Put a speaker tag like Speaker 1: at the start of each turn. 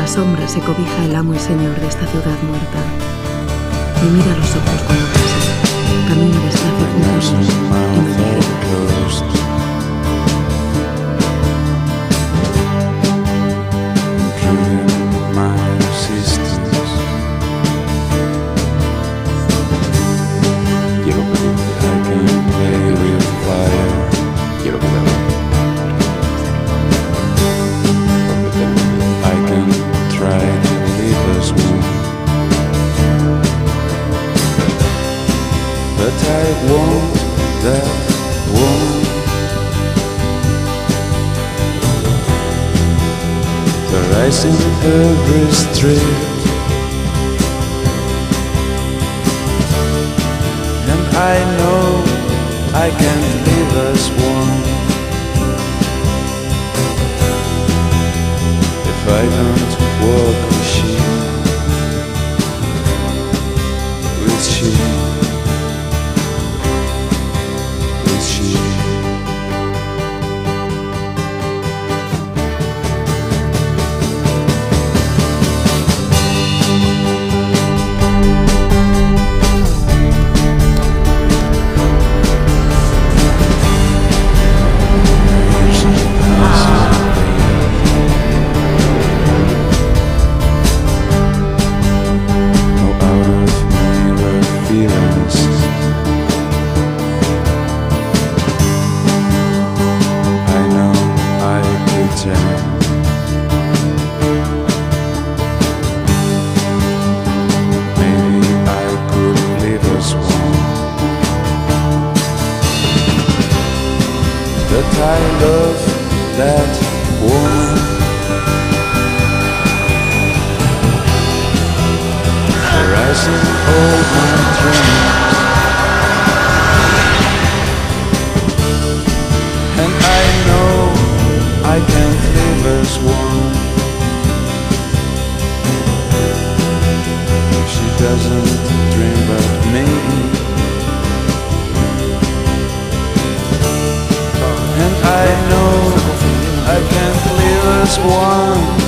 Speaker 1: sombra se cobija el amo y señor de esta ciudad muerta. Me mira a los ojos cuando pasa. Camino despacio junto a ellos y me vigila.
Speaker 2: But I want that woman to rise in every street, and I know I can't leave us one if I don't walk with she, with she. Maybe I could leave us one, but I love that woman. Rising all my dreams, and I know I can't leave us one if she doesn't dream about me. And I know I can't leave us one